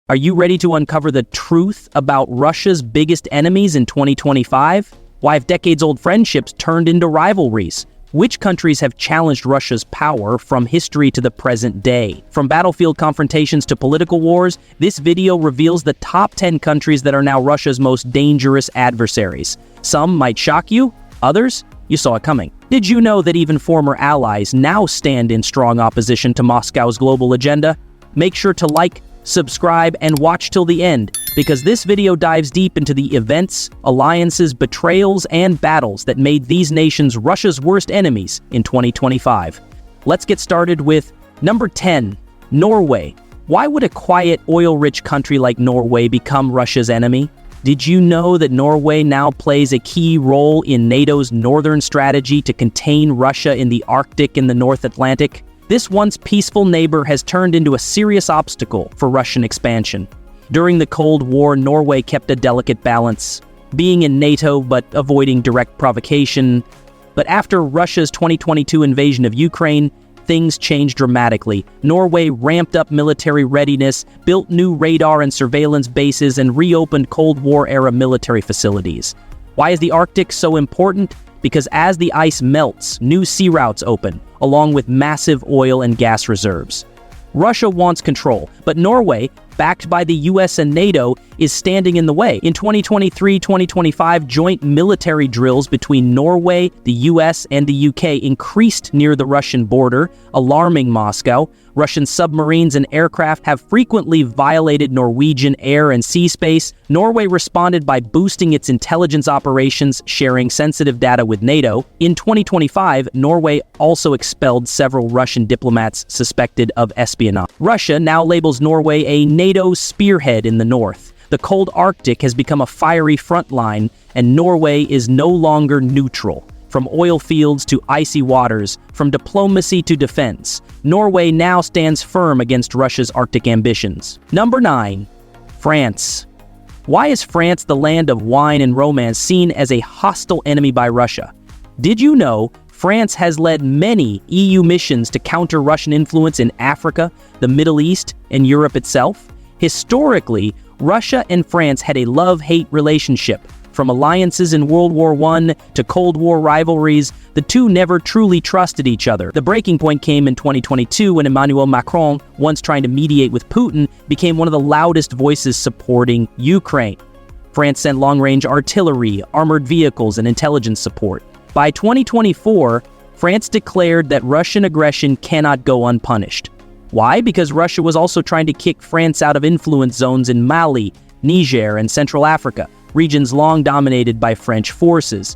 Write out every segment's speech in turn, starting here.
Are you ready to uncover the truth about Russia's biggest enemies in 2025? Why have decades-old friendships turned into rivalries? Which countries have challenged Russia's power from history to the present day? From battlefield confrontations to political wars, this video reveals the top 10 countries that are now Russia's most dangerous adversaries. Some might shock you, others, you saw it coming. Did you know that even former allies now stand in strong opposition to Moscow's global agenda? Make sure to like, subscribe, and watch till the end, because this video dives deep into the events, alliances, betrayals, and battles that made these nations Russia's worst enemies in 2025. Let's get started with number 10, Norway. Why would a quiet, oil-rich country like Norway become Russia's enemy? Did you know that Norway now plays a key role in NATO's northern strategy to contain Russia in the Arctic and the North Atlantic? This once peaceful neighbor has turned into a serious obstacle for Russian expansion. During the Cold War, Norway kept a delicate balance, being in NATO but avoiding direct provocation. But after Russia's 2022 invasion of Ukraine, things changed dramatically. Norway ramped up military readiness, built new radar and surveillance bases, and reopened Cold War-era military facilities. Why is the Arctic so important? Because as the ice melts, new sea routes open, along with massive oil and gas reserves. Russia wants control, but Norway, backed by the US and NATO, is standing in the way. In 2023-2025, joint military drills between Norway, the US, and the UK increased near the Russian border, alarming Moscow. Russian submarines and aircraft have frequently violated Norwegian air and sea space. Norway responded by boosting its intelligence operations, sharing sensitive data with NATO. In 2025, Norway also expelled several Russian diplomats suspected of espionage. Russia now labels Norway a NATO spearhead in the north. The cold Arctic has become a fiery front line, and Norway is no longer neutral. From oil fields to icy waters, from diplomacy to defense, Norway now stands firm against Russia's Arctic ambitions. Number 9, France. Why is France, the land of wine and romance, seen as a hostile enemy by Russia? Did you know France has led many EU missions to counter Russian influence in Africa, the Middle East, and Europe itself? Historically, Russia and France had a love-hate relationship. From alliances in World War I to Cold War rivalries, the two never truly trusted each other. The breaking point came in 2022 when Emmanuel Macron, once trying to mediate with Putin, became one of the loudest voices supporting Ukraine. France sent long-range artillery, armored vehicles, and intelligence support. By 2024, France declared that Russian aggression cannot go unpunished. Why? Because Russia was also trying to kick France out of influence zones in Mali, Niger, and Central Africa, regions long dominated by French forces.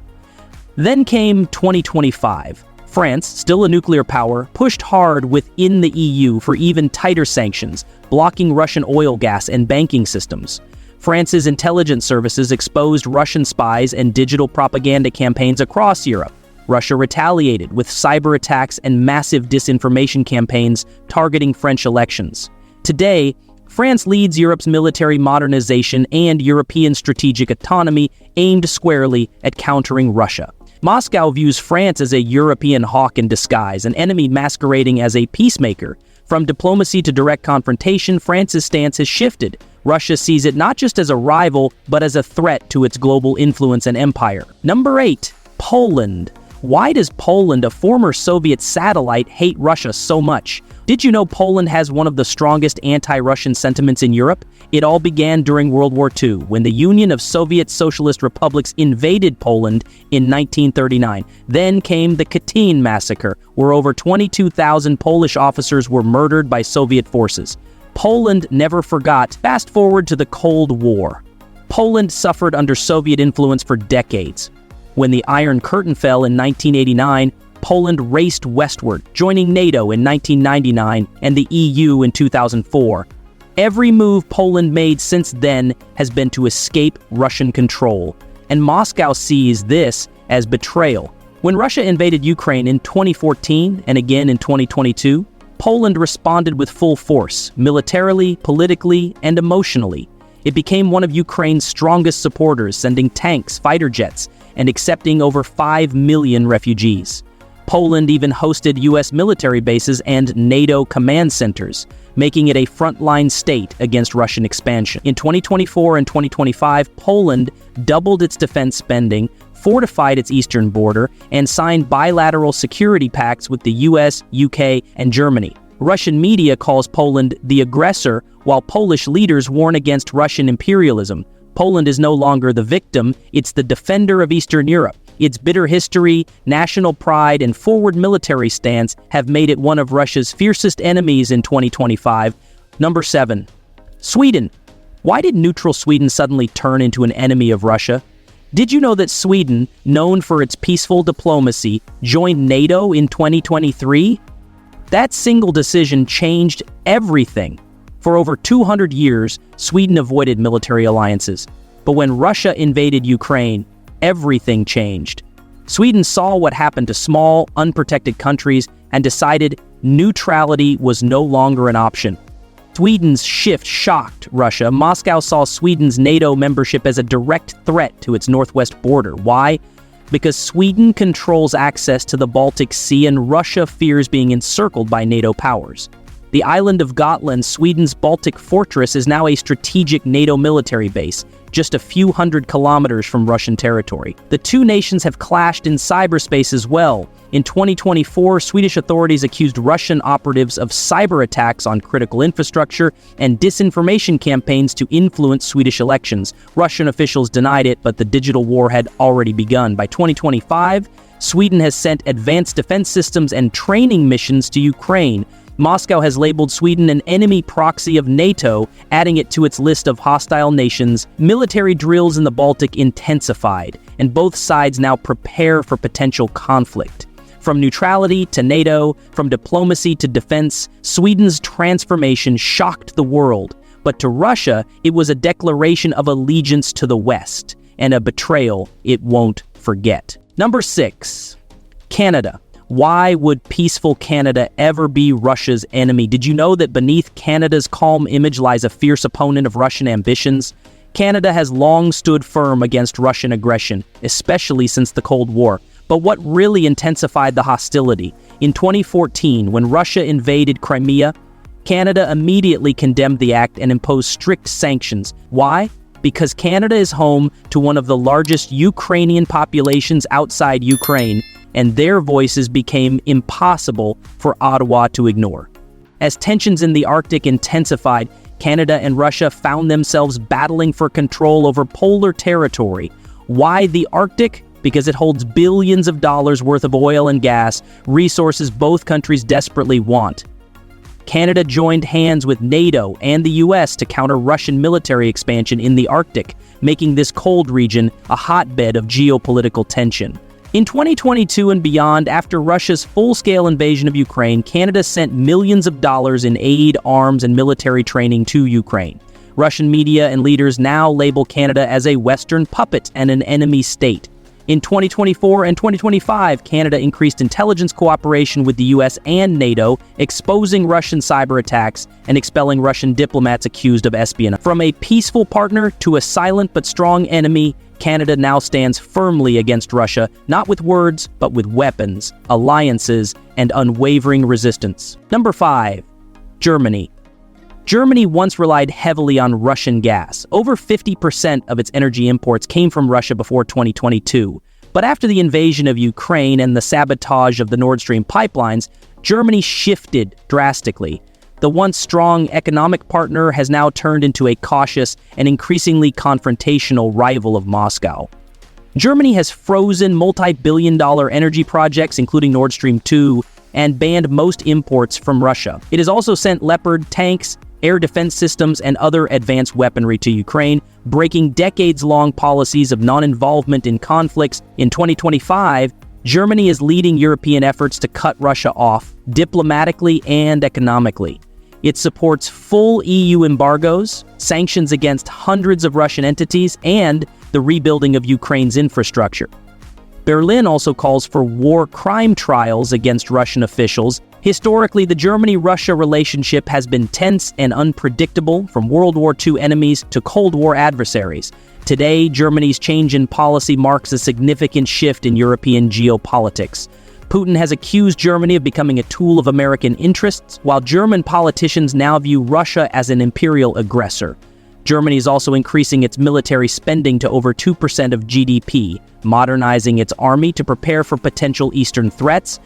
Then came 2025. France, still a nuclear power, pushed hard within the EU for even tighter sanctions, blocking Russian oil, gas, and banking systems. France's intelligence services exposed Russian spies and digital propaganda campaigns across Europe. Russia retaliated with cyber attacks and massive disinformation campaigns targeting French elections. Today, France leads Europe's military modernization and European strategic autonomy aimed squarely at countering Russia. Moscow views France as a European hawk in disguise, an enemy masquerading as a peacemaker. From diplomacy to direct confrontation, France's stance has shifted. Russia sees it not just as a rival, but as a threat to its global influence and empire. Number 8, Poland. Why does Poland, a former Soviet satellite, hate Russia so much? Did you know Poland has one of the strongest anti-Russian sentiments in Europe? It all began during World War II, when the Union of Soviet Socialist Republics invaded Poland in 1939. Then came the Katyn massacre, where over 22,000 Polish officers were murdered by Soviet forces. Poland never forgot. Fast forward to the Cold War. Poland suffered under Soviet influence for decades. When the Iron Curtain fell in 1989, Poland raced westward, joining NATO in 1999 and the EU in 2004. Every move Poland made since then has been to escape Russian control, and Moscow sees this as betrayal. When Russia invaded Ukraine in 2014 and again in 2022, Poland responded with full force, militarily, politically, and emotionally. It became one of Ukraine's strongest supporters, sending tanks, fighter jets, and accepting over 5 million refugees. Poland even hosted U.S. military bases and NATO command centers, making it a frontline state against Russian expansion. In 2024 and 2025, Poland doubled its defense spending, fortified its eastern border, and signed bilateral security pacts with the US, UK, and Germany. Russian media calls Poland the aggressor, while Polish leaders warn against Russian imperialism. Poland is no longer the victim, it's the defender of Eastern Europe. Its bitter history, national pride, and forward military stance have made it one of Russia's fiercest enemies in 2025. Number 7. Sweden. Why did neutral Sweden suddenly turn into an enemy of Russia? Did you know that Sweden, known for its peaceful diplomacy, joined NATO in 2023? That single decision changed everything. For over 200 years, Sweden avoided military alliances. But when Russia invaded Ukraine, everything changed. Sweden saw what happened to small, unprotected countries and decided neutrality was no longer an option. Sweden's shift shocked Russia. Moscow saw Sweden's NATO membership as a direct threat to its northwest border. Why? Because Sweden controls access to the Baltic Sea and Russia fears being encircled by NATO powers. The island of Gotland, Sweden's Baltic fortress, is now a strategic NATO military base, just a few hundred kilometers from Russian territory. The two nations have clashed in cyberspace as well. In 2024, Swedish authorities accused Russian operatives of cyber attacks on critical infrastructure and disinformation campaigns to influence Swedish elections. Russian officials denied it, but the digital war had already begun. By 2025, Sweden has sent advanced defense systems and training missions to Ukraine. Moscow has labeled Sweden an enemy proxy of NATO, adding it to its list of hostile nations. Military drills in the Baltic intensified, and both sides now prepare for potential conflict. From neutrality to NATO, from diplomacy to defense, Sweden's transformation shocked the world. But to Russia, it was a declaration of allegiance to the West, and a betrayal it won't forget. Number 6. Canada. Why would peaceful Canada ever be Russia's enemy? Did you know that beneath Canada's calm image lies a fierce opponent of Russian ambitions? Canada has long stood firm against Russian aggression, especially since the Cold War. But what really intensified the hostility? In 2014, when Russia invaded Crimea, Canada immediately condemned the act and imposed strict sanctions. Why? Because Canada is home to one of the largest Ukrainian populations outside Ukraine, and their voices became impossible for Ottawa to ignore. As tensions in the Arctic intensified, Canada and Russia found themselves battling for control over polar territory. Why the Arctic? Because it holds billions of dollars worth of oil and gas, resources both countries desperately want. Canada joined hands with NATO and the US to counter Russian military expansion in the Arctic, making this cold region a hotbed of geopolitical tension. In 2022 and beyond, after Russia's full-scale invasion of Ukraine, Canada sent millions of dollars in aid, arms, and military training to Ukraine. Russian media and leaders now label Canada as a Western puppet and an enemy state. In 2024 and 2025, Canada increased intelligence cooperation with the US and NATO, exposing Russian cyber attacks and expelling Russian diplomats accused of espionage. From a peaceful partner to a silent but strong enemy, Canada now stands firmly against Russia, not with words, but with weapons, alliances, and unwavering resistance. Number 5. Germany. Germany once relied heavily on Russian gas. Over 50% of its energy imports came from Russia before 2022. But after the invasion of Ukraine and the sabotage of the Nord Stream pipelines, Germany shifted drastically. The once strong economic partner has now turned into a cautious and increasingly confrontational rival of Moscow. Germany has frozen multi-billion-dollar energy projects, including Nord Stream 2, and banned most imports from Russia. It has also sent Leopard tanks, air defense systems, and other advanced weaponry to Ukraine, breaking decades-long policies of non-involvement in conflicts. In 2025, Germany is leading European efforts to cut Russia off, diplomatically and economically. It supports full EU embargoes, sanctions against hundreds of Russian entities, and the rebuilding of Ukraine's infrastructure. Berlin also calls for war crime trials against Russian officials. Historically, the Germany-Russia relationship has been tense and unpredictable, from World War II enemies to Cold War adversaries. Today, Germany's change in policy marks a significant shift in European geopolitics. Putin has accused Germany of becoming a tool of American interests, while German politicians now view Russia as an imperial aggressor. Germany is also increasing its military spending to over 2% of GDP, modernizing its army to prepare for potential Eastern threats.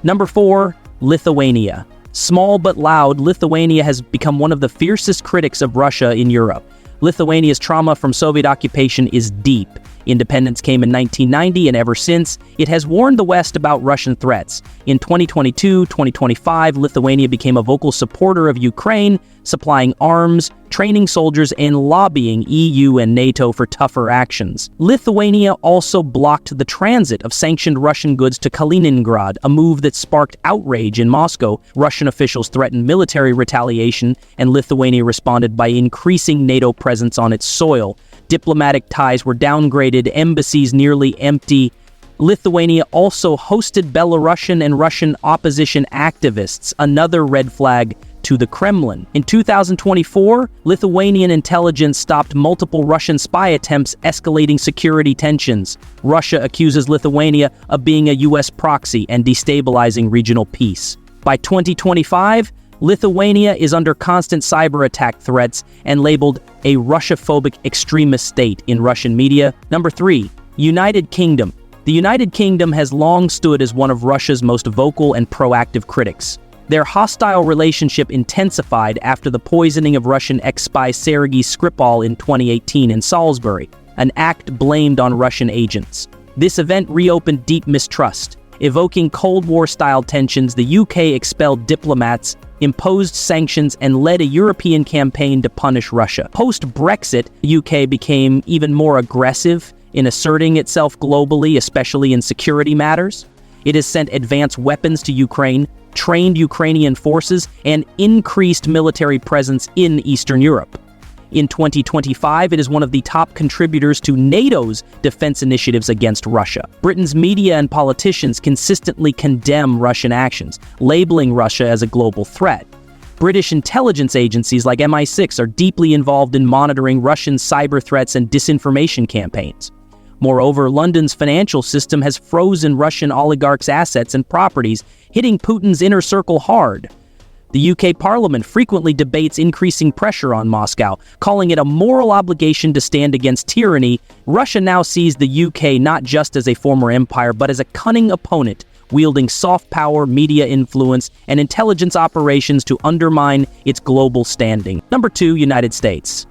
Number 4, Lithuania. Small but loud, Lithuania has become one of the fiercest critics of Russia in Europe. Lithuania's trauma from Soviet occupation is deep. Independence came in 1990, and ever since, it has warned the West about Russian threats. In 2022-2025, Lithuania became a vocal supporter of Ukraine, supplying arms, training soldiers, and lobbying EU and NATO for tougher actions. Lithuania also blocked the transit of sanctioned Russian goods to Kaliningrad, a move that sparked outrage in Moscow. Russian officials threatened military retaliation, and Lithuania responded by increasing NATO presence on its soil. Diplomatic ties were downgraded, embassies nearly empty. Lithuania also hosted Belarusian and Russian opposition activists, another red flag to the Kremlin. In 2024, Lithuanian intelligence stopped multiple Russian spy attempts, escalating security tensions. Russia accuses Lithuania of being a U.S. proxy and destabilizing regional peace. By 2025, Lithuania is under constant cyber attack threats and labeled a Russia-phobic extremist state in Russian media. Number 3, United Kingdom. The United Kingdom has long stood as one of Russia's most vocal and proactive critics. Their hostile relationship intensified after the poisoning of Russian ex-spy Sergei Skripal in 2018 in Salisbury, an act blamed on Russian agents. This event reopened deep mistrust. Evoking Cold War-style tensions, the UK expelled diplomats, imposed sanctions, and led a European campaign to punish Russia. Post-Brexit, the UK became even more aggressive in asserting itself globally, especially in security matters. It has sent advanced weapons to Ukraine, trained Ukrainian forces, and increased military presence in Eastern Europe. In 2025, it is one of the top contributors to NATO's defense initiatives against Russia. Britain's media and politicians consistently condemn Russian actions, labeling Russia as a global threat. British intelligence agencies like MI6 are deeply involved in monitoring Russian cyber threats and disinformation campaigns. Moreover, London's financial system has frozen Russian oligarchs' assets and properties, hitting Putin's inner circle hard. The UK Parliament frequently debates increasing pressure on Moscow, calling it a moral obligation to stand against tyranny. Russia now sees the UK not just as a former empire, but as a cunning opponent, wielding soft power, media influence, and intelligence operations to undermine its global standing. Number 2, United States.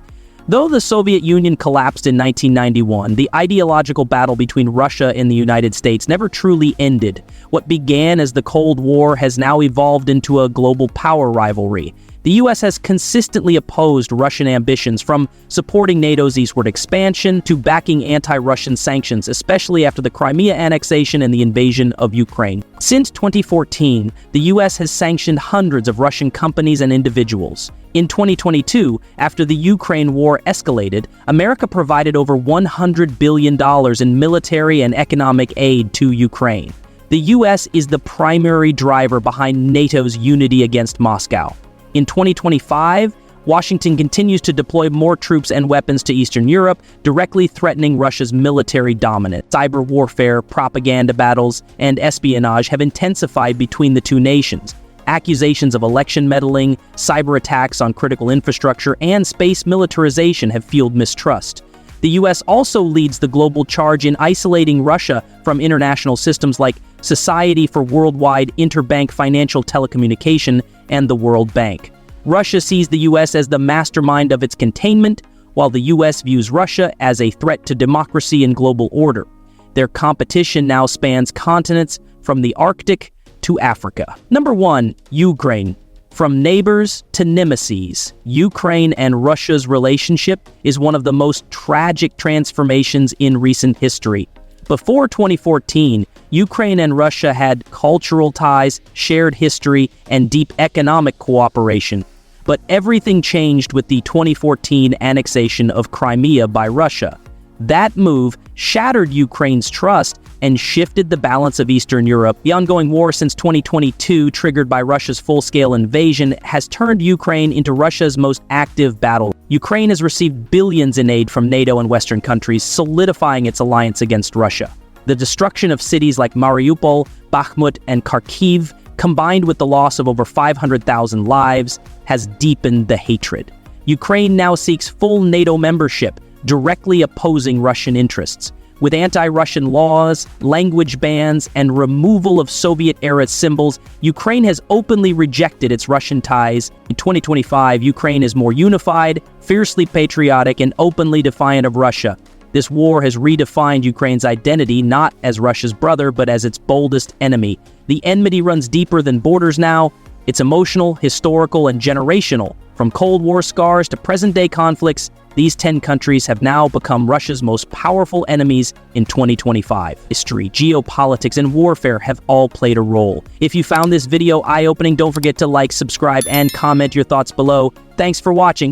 Though the Soviet Union collapsed in 1991, the ideological battle between Russia and the United States never truly ended. What began as the Cold War has now evolved into a global power rivalry. The U.S. has consistently opposed Russian ambitions, from supporting NATO's eastward expansion to backing anti-Russian sanctions, especially after the Crimea annexation and the invasion of Ukraine. Since 2014, the U.S. has sanctioned hundreds of Russian companies and individuals. In 2022, after the Ukraine war escalated, America provided over $100 billion in military and economic aid to Ukraine. The U.S. is the primary driver behind NATO's unity against Moscow. In 2025, Washington continues to deploy more troops and weapons to Eastern Europe, directly threatening Russia's military dominance. Cyber warfare, propaganda battles, and espionage have intensified between the two nations. Accusations of election meddling, cyber attacks on critical infrastructure, and space militarization have fueled mistrust. The U.S. also leads the global charge in isolating Russia from international systems like Society for Worldwide Interbank Financial Telecommunication and the World Bank. Russia sees the U.S. as the mastermind of its containment, while the U.S. views Russia as a threat to democracy and global order. Their competition now spans continents from the Arctic to Africa. Number 1, Ukraine. From neighbors to nemesis, Ukraine and Russia's relationship is one of the most tragic transformations in recent history. Before 2014, Ukraine and Russia had cultural ties, shared history, and deep economic cooperation. But everything changed with the 2014 annexation of Crimea by Russia. That move shattered Ukraine's trust and shifted the balance of Eastern Europe. The ongoing war since 2022, triggered by Russia's full-scale invasion, has turned Ukraine into Russia's most active battle. Ukraine has received billions in aid from NATO and Western countries, solidifying its alliance against Russia. The destruction of cities like Mariupol, Bakhmut, and Kharkiv, combined with the loss of over 500,000 lives, has deepened the hatred. Ukraine now seeks full NATO membership, directly opposing Russian interests. With anti-Russian laws, language bans, and removal of Soviet-era symbols, Ukraine has openly rejected its Russian ties. In 2025, Ukraine is more unified, fiercely patriotic, and openly defiant of Russia. This war has redefined Ukraine's identity not as Russia's brother, but as its boldest enemy. The enmity runs deeper than borders now. It's emotional, historical, and generational. From Cold War scars to present-day conflicts, these 10 countries have now become Russia's most powerful enemies in 2025. History, geopolitics, and warfare have all played a role. If you found this video eye-opening, don't forget to like, subscribe, and comment your thoughts below. Thanks for watching.